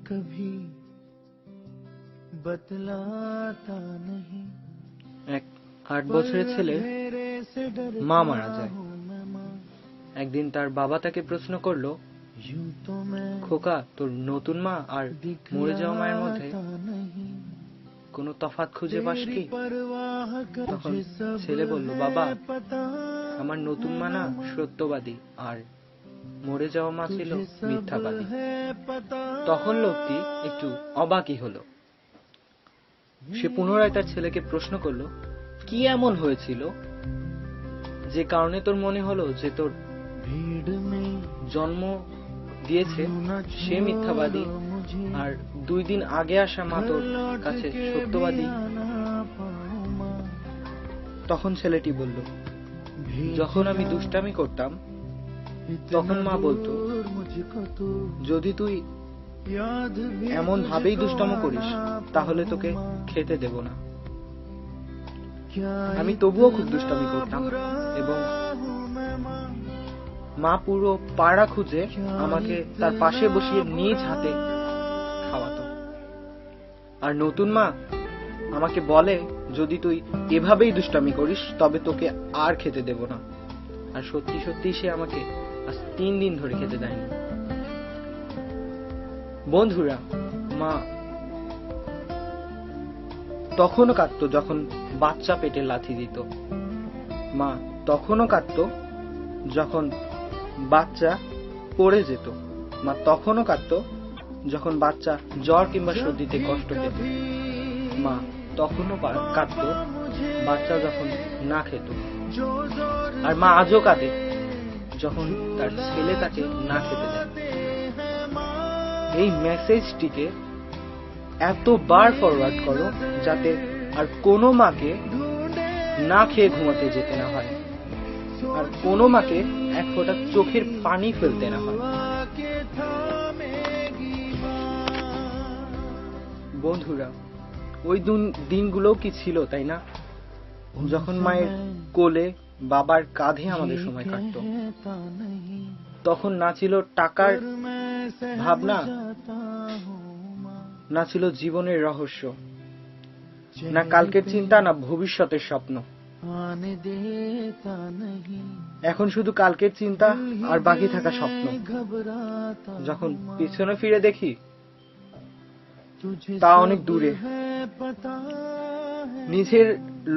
कभी बतलाता नहीं। এক 8 বছরের ছেলে মা মারা যায়। একদিন তার বাবা তাকে প্রশ্ন করলো, খোকা, তোর নতুন মা আর মরে যাওয়া মায়ের মধ্যে কোনো তফাৎ খুঁজে পাস কি? তখন ছেলে বলল, বাবা, আমার নতুন মা না সত্যবাদী আর মরে যাওয়া মা ছিল মিথ্যাবাদী। তখন লোকটি একটু অবাকই হলো। সে পুনরায় তার ছেলেকে প্রশ্ন করলো, কি এমন হয়েছিল যে কারণে তোর মনে হলো যে তোর জন্ম দিয়েছে সে মিথ্যাবাদী আর 2 দিন আগে আসা মা তোর কাছে সত্যবাদী? তখন ছেলেটি বলল, যখন আমি দুষ্টামি করতাম তখন মা বলতো, যদি তুই এমন ভাবেই দুষ্টামি করিস তাহলে তোকে খেতে দেব না। আমি তবুও খুব দুষ্টামি করতাম এবং মা পুরো পাড়া খুঁজে আমাকে তার পাশে বসিয়ে নিজ হাতে খাওয়াতো। আর নতুন মা আমাকে বলে, যদি তুই এভাবেই দুষ্টামি করিস তবে তোকে আর খেতে দেব না। আর সত্যি সত্যি সে আমাকে আজ 3 দিন ধরে খেতে দেয়নি। বন্ধুরা, মা তখনও কাঁদতো যখন বাচ্চা পেটে লাথি দিত। মা তখনও কাঁদতো যখন বাচ্চা পড়ে যেত। মা তখনও কাঁদতো যখন বাচ্চা জ্বর কিংবা সর্দিতে কষ্ট পেত। মা তখনও কাঁদতো বাচ্চা যখন না খেত। আর মা আজও কাঁদে যখন তার ছেলে তাকে না খেতে দেয়। এই মেসেজটিকে এতবার ফরওয়ার্ড করো যাতে আর কোনো মাকে না খেয়ে ঘুমাতে যেতে না হয়, আর কোনো মাকে এক ফোঁটা চোখের পানি ফেলতে না হয়। বন্ধুরা, ওই দিনগুলো কি ছিল, তাই না? যখন মায়ের কোলে বাবার কাঁধে আমাদের সময় কাটতো। তখন না ছিল টাকার ভাবনা, না ছিল জীবনের রহস্য, না কালকের চিন্তা, না ভবিষ্যতের স্বপ্ন। এখন শুধু কালকের চিন্তা আর বাকি থাকা স্বপ্ন। যখন পিছনে ফিরে দেখি তা অনেক দূরে। নিজের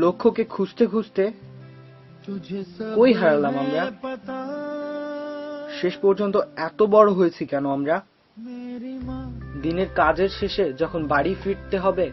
লক্ষ্যকে খুঁজতে খুঁজতে কই হারালাম আমরা? শেষ পর্যন্ত এত বড় হয়েছি কেন আমরা? দিনের কাজের শেষে যখন বাড়ি ফিরতে হবে